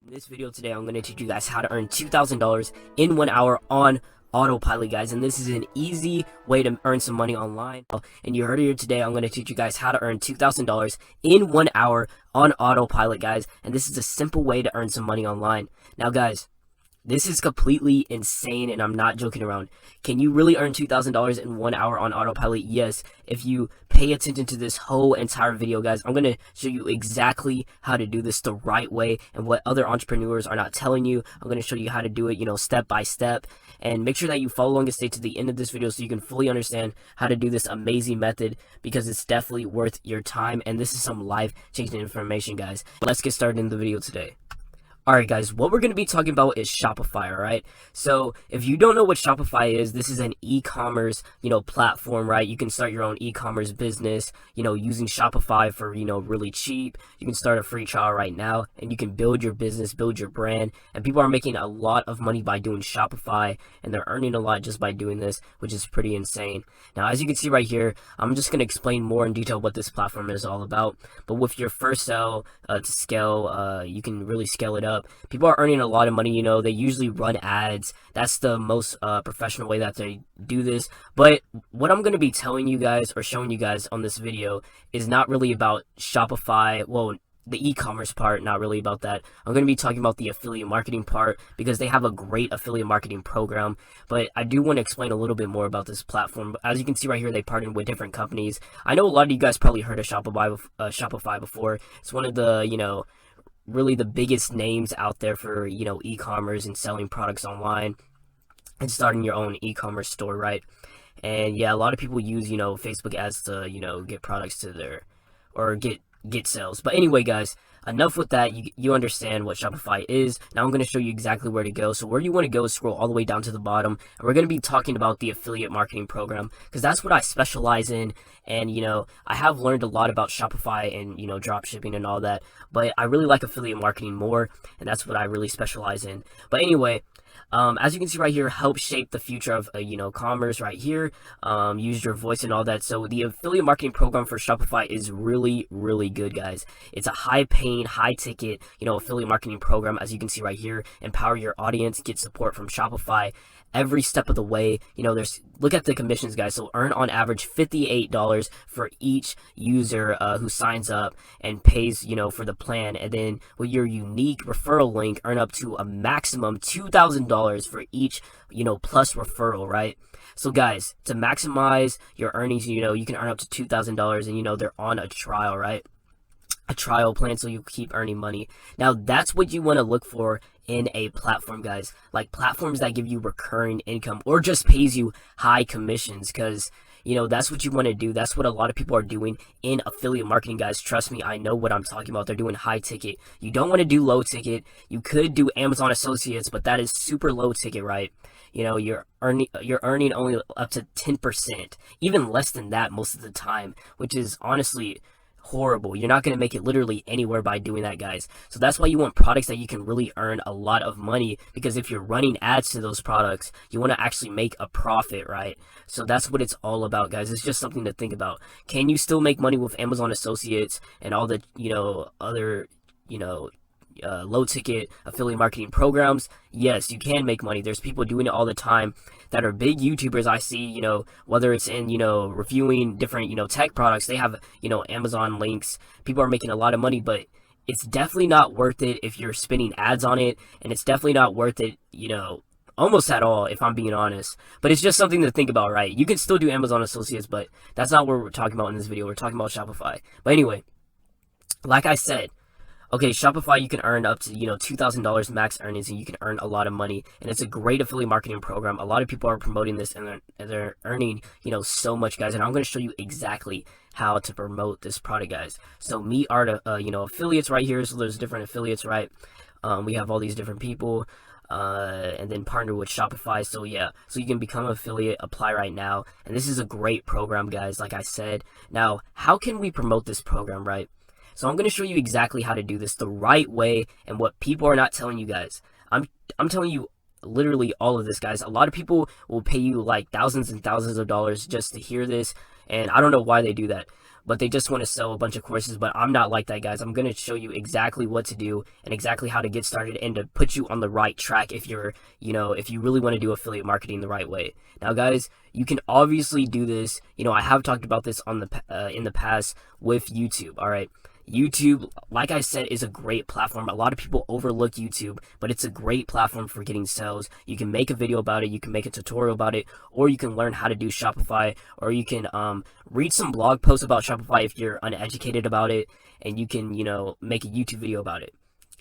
In this video today, I'm going to teach you guys how to earn $2,000 in 1 hour on autopilot, guys. And this is an easy way to earn some money online. And you heard it here today. I'm going to teach you guys how to earn $2,000 in 1 hour on autopilot, guys. And this is a simple way to earn some money online. Now, guys, this is completely insane, and I'm not joking around. Can you really earn $2,000 in 1 hour on autopilot? Yes, if you pay attention to this whole entire video, guys. I'm going to show you exactly how to do this the right way and what other entrepreneurs are not telling you. I'm going to show you how to do it, step by step. And make sure that you follow along and stay to the end of this video so you can fully understand how to do this amazing method, because it's definitely worth your time. And this is some life-changing information, guys. Let's get started in the video today. Alright, guys, what we're going to be talking about is Shopify, alright? So, if you don't know what Shopify is, this is an e-commerce, platform, right? You can start your own e-commerce business, using Shopify for, really cheap. You can start a free trial right now, and you can build your business, build your brand, and people are making a lot of money by doing Shopify, and they're earning a lot just by doing this, which is pretty insane. Now, as you can see right here, I'm just going to explain more in detail what this platform is all about, but with your first sale to scale, you can really scale it up. People are earning a lot of money, they usually run ads. That's the most professional way that they do this. But what I'm going to be telling you guys or showing you guys on this video is not really about Shopify. Well, the e-commerce part, not really about that. I'm going to be talking about the affiliate marketing part, because they have a great affiliate marketing program. But I do want to explain a little bit more about this platform. As you can see right here, they partnered with different companies. I know a lot of you guys probably heard of Shopify before. It's one of the, really the biggest names out there for, e-commerce and selling products online and starting your own e-commerce store, right? And yeah, a lot of people use, Facebook ads to, get products to their, or get sales. But anyway, guys, enough with that. You understand what Shopify is. Now I'm going to show you exactly where to go. So where you want to go is scroll all the way down to the bottom, and we're going to be talking about the affiliate marketing program, because that's what I specialize in. And I have learned a lot about Shopify and drop shipping and all that, but I really like affiliate marketing more, and that's what I really specialize in. But anyway, as you can see right here, help shape the future of commerce right here. Use your voice and all that. So the affiliate marketing program for Shopify is really, really good, guys. It's a high-paying, high-ticket affiliate marketing program, as you can see right here. Empower your audience, get support from Shopify every step of the way. Look at the commissions, guys. So earn on average $58 for each user who signs up and pays for the plan. And then with your unique referral link, earn up to a maximum $2,000 for each plus referral, right? So guys, to maximize your earnings, you can earn up to $2,000, and they're on a trial, right? A trial plan, so you keep earning money. Now that's what you want to look for in a platform, guys. Like platforms that give you recurring income or just pays you high commissions, because that's what you want to do. That's what a lot of people are doing in affiliate marketing, guys. Trust me, I know what I'm talking about. They're doing high ticket. You don't want to do low ticket. You could do Amazon Associates, but that is super low ticket, right? You're earning only up to 10%, even less than that most of the time, which is honestly horrible. You're not going to make it literally anywhere by doing that, guys. So that's why you want products that you can really earn a lot of money, because if you're running ads to those products, you want to actually make a profit, right? So that's what it's all about, guys. It's just something to think about. Can you still make money with Amazon Associates and all the other low ticket affiliate marketing programs? Yes, you can make money. There's people doing it all the time that are big YouTubers. I see, whether it's in, reviewing different, tech products, they have, Amazon links. People are making a lot of money, but it's definitely not worth it if you're spending ads on it. And it's definitely not worth it, almost at all, if I'm being honest. But it's just something to think about, right? You can still do Amazon Associates, but that's not what we're talking about in this video. We're talking about Shopify. But anyway, like I said, okay, Shopify, you can earn up to, $2,000 max earnings, and you can earn a lot of money. And it's a great affiliate marketing program. A lot of people are promoting this, and they're earning, so much, guys. And I'm going to show you exactly how to promote this product, guys. So meet our, affiliates right here. So there's different affiliates, right? We have all these different people, and then partner with Shopify. So yeah, so you can become an affiliate, apply right now. And this is a great program, guys, like I said. Now, how can we promote this program, right? So I'm going to show you exactly how to do this the right way, and what people are not telling you guys. I'm telling you literally all of this, guys. A lot of people will pay you like thousands and thousands of dollars just to hear this, and I don't know why they do that. but they just want to sell a bunch of courses. But I'm not like that, guys. I'm going to show you exactly what to do and exactly how to get started and to put you on the right track if you're, if you really want to do affiliate marketing the right way. Now, guys, you can obviously do this. I have talked about this on the in the past with YouTube. All right. YouTube, like I said, is a great platform. A lot of people overlook YouTube, but it's a great platform for getting sales. You can make a video about it, you can make a tutorial about it, or you can learn how to do Shopify, or you can read some blog posts about Shopify if you're uneducated about it, and you can, make a YouTube video about it.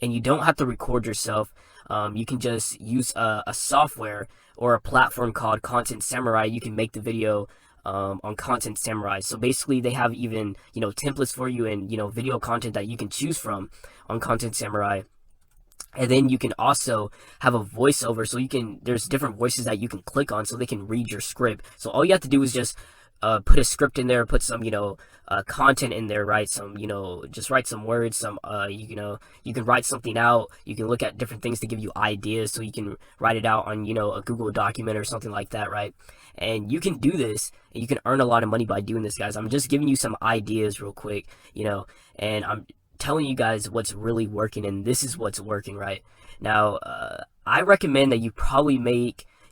And you don't have to record yourself. You can just use a software or a platform called Content Samurai. You can make the video on Content Samurai. So basically they have even, templates for you and, video content that you can choose from on Content Samurai. And then you can also have a voiceover. So there's different voices that you can click on so they can read your script. So all you have to do is just put a script in there, put some, content in there, right? Some, just write some words, some, you can write something out. You can look at different things to give you ideas, so you can write it out on, a Google document or something like that, right? And you can do this, and you can earn a lot of money by doing this, guys. I'm just giving you some ideas real quick, and I'm telling you guys what's really working, and this is what's working, right? Now, I recommend that you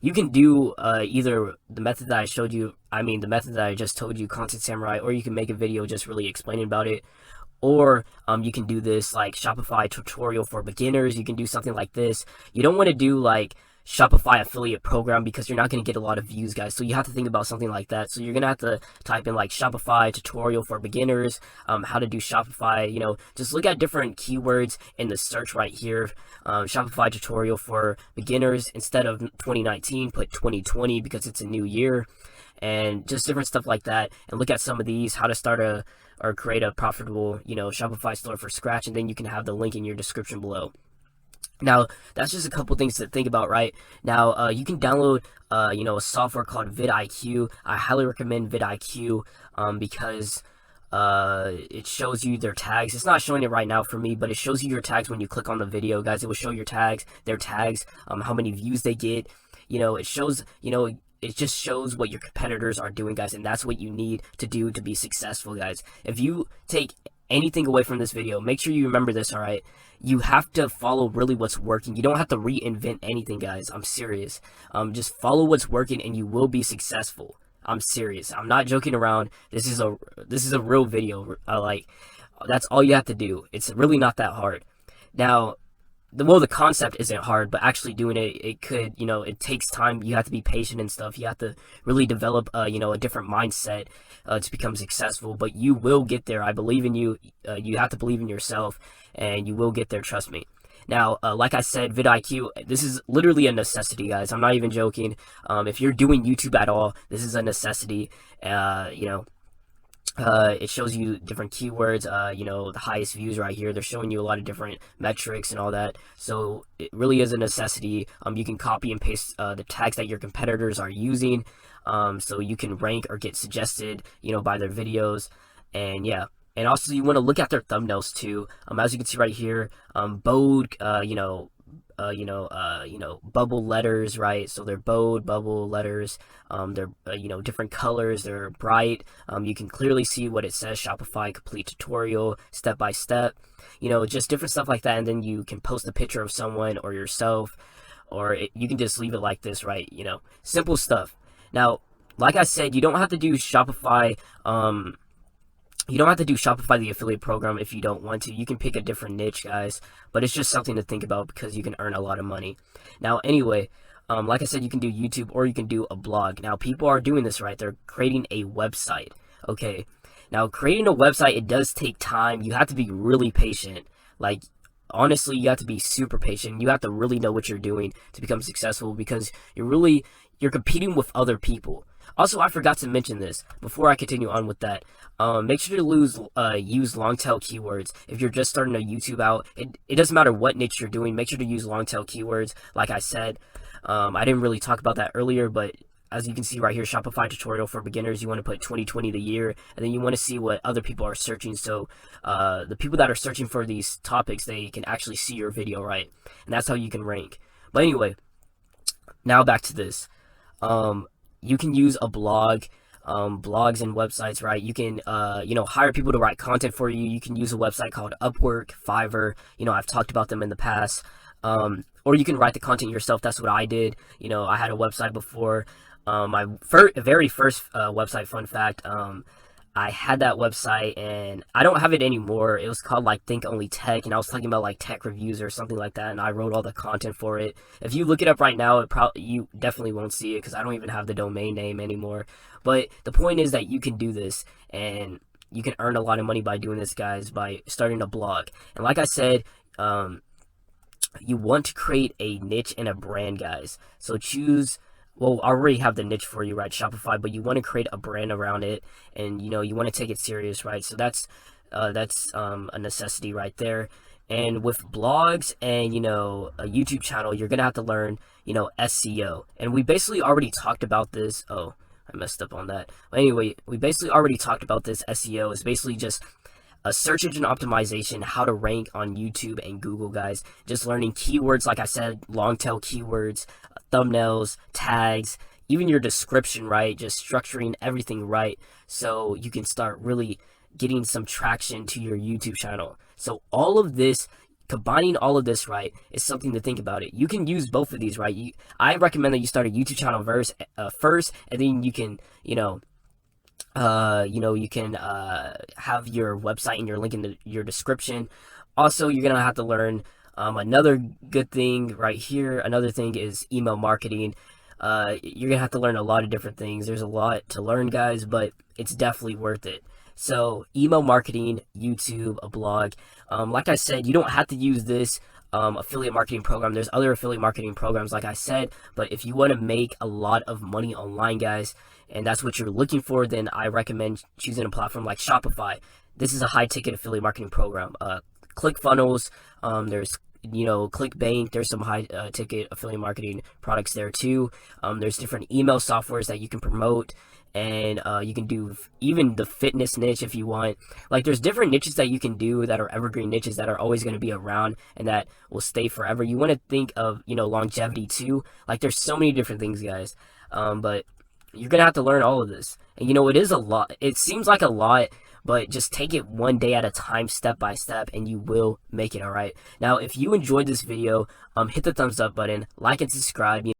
you can do either the method that I showed you, the method that I just told you, Content Samurai, or you can make a video just really explaining about it. Or you can do this like Shopify tutorial for beginners. You can do something like this. You don't want to do like Shopify affiliate program because you're not going to get a lot of views, guys. So you have to think about something like that. So you're going to have to type in like Shopify tutorial for beginners, how to do Shopify, just look at different keywords in the search right here. Shopify tutorial for beginners, instead of 2019, put 2020 because it's a new year, and just different stuff like that. And look at some of these, how to start or create a profitable, Shopify store from scratch, and then you can have the link in your description below. Now, that's just a couple things to think about, right? Now, you can download, a software called vidIQ. I highly recommend vidIQ because it shows you their tags. It's not showing it right now for me, but it shows you your tags when you click on the video, guys. It will show your tags, their tags, how many views they get. It shows, it just shows what your competitors are doing, guys, and that's what you need to do to be successful, guys. If you take anything away from this video, make sure you remember this, all right? You have to follow really what's working. You don't have to reinvent anything, guys. I'm serious. Just follow what's working and you will be successful. I'm serious. I'm not joking around. This is a real video. That's all you have to do. It's really not that hard. Now, the concept isn't hard, but actually doing it could, it takes time. You have to be patient and stuff. You have to really develop, a different mindset to become successful, but you will get there. I believe in you. You have to believe in yourself, and you will get there. Trust me. Now, like I said, vidIQ, this is literally a necessity, guys. I'm not even joking. If you're doing YouTube at all, this is a necessity. It shows you different keywords, the highest views right here. They're showing you a lot of different metrics and all that. So it really is a necessity. You can copy and paste the tags that your competitors are using, so you can rank or get suggested, by their videos. And yeah. And also you want to look at their thumbnails too. As you can see right here, bold, bubble letters, right? So they're bold bubble letters. They're different colors. They're bright. You can clearly see what it says: Shopify complete tutorial, step by step. Just different stuff like that. And then you can post a picture of someone or yourself, or you can just leave it like this, right? Simple stuff. Now, like I said, you don't have to do Shopify. You don't have to do Shopify the affiliate program if you don't want to. You can pick a different niche, guys, but it's just something to think about because you can earn a lot of money. Now, anyway, like I said, you can do YouTube or you can do a blog. Now, people are doing this, right? They're creating a website, okay? Now, creating a website, it does take time. You have to be really patient. Like, honestly, you have to be super patient. You have to really know what you're doing to become successful because you're competing with other people. Also, I forgot to mention this before I continue on with that. Make sure to use long tail keywords. If you're just starting a YouTube out, it doesn't matter what niche you're doing. Make sure to use long tail keywords. Like I said, I didn't really talk about that earlier, but as you can see right here, Shopify tutorial for beginners, you want to put 2020 the year, and then you want to see what other people are searching. So the people that are searching for these topics, they can actually see your video, right? And that's how you can rank. But anyway, now back to this. You can use a blog blogs and websites, right? You can, hire people to write content for you. You can use a website called Upwork, Fiverr. I've talked about them in the past. Or you can write the content yourself. That's what I did. I had a website before. My very first website, fun fact, I had that website and I don't have it anymore. It was called like Think Only Tech, and I was talking about like tech reviews or something like that, and I wrote all the content for it. If you look it up right now, you definitely won't see it because I don't even have the domain name anymore. But the point is that you can do this, and you can earn a lot of money by doing this, guys, by starting a blog. And like I said, you want to create a niche and a brand, guys. So choose, well, I already have the niche for you, right? Shopify, but you want to create a brand around it, and you want to take it serious, right? So that's a necessity right there. And with blogs and a YouTube channel, you're gonna have to learn SEO. And we basically already talked about this. Oh, I messed up on that. But anyway, we basically already talked about this. SEO is basically just a search engine optimization, how to rank on YouTube and Google, guys. Just learning keywords, like I said, long tail keywords, thumbnails, tags, even your description, right? Just structuring everything right so you can start really getting some traction to your YouTube channel. So all of this, combining all of this, right, is something to think about it. You can use both of these, right? I recommend that you start a YouTube channel first, and then you can, you can have your website and your link in your description. Also, you're gonna have to learn another good thing right here. Another thing is email marketing. You're gonna have to learn a lot of different things. There's a lot to learn, guys, but it's definitely worth it. So email marketing, YouTube, a blog. Like I said, you don't have to use this affiliate marketing program. There's other affiliate marketing programs, like I said, but if you want to make a lot of money online, guys, and that's what you're looking for, then I recommend choosing a platform like Shopify. This is a high ticket affiliate marketing program. ClickFunnels, there's ClickBank, there's some high ticket affiliate marketing products there too. There's different email softwares that you can promote, and you can do even the fitness niche if you want. Like, there's different niches that you can do that are evergreen niches that are always going to be around and that will stay forever. You want to think of longevity too. Like, there's so many different things, guys, but you're gonna have to learn all of this. And it is a lot. It seems like a lot, but just take it one day at a time, step by step, and you will make it. All right. Now, if you enjoyed this video, hit the thumbs up button, like and subscribe.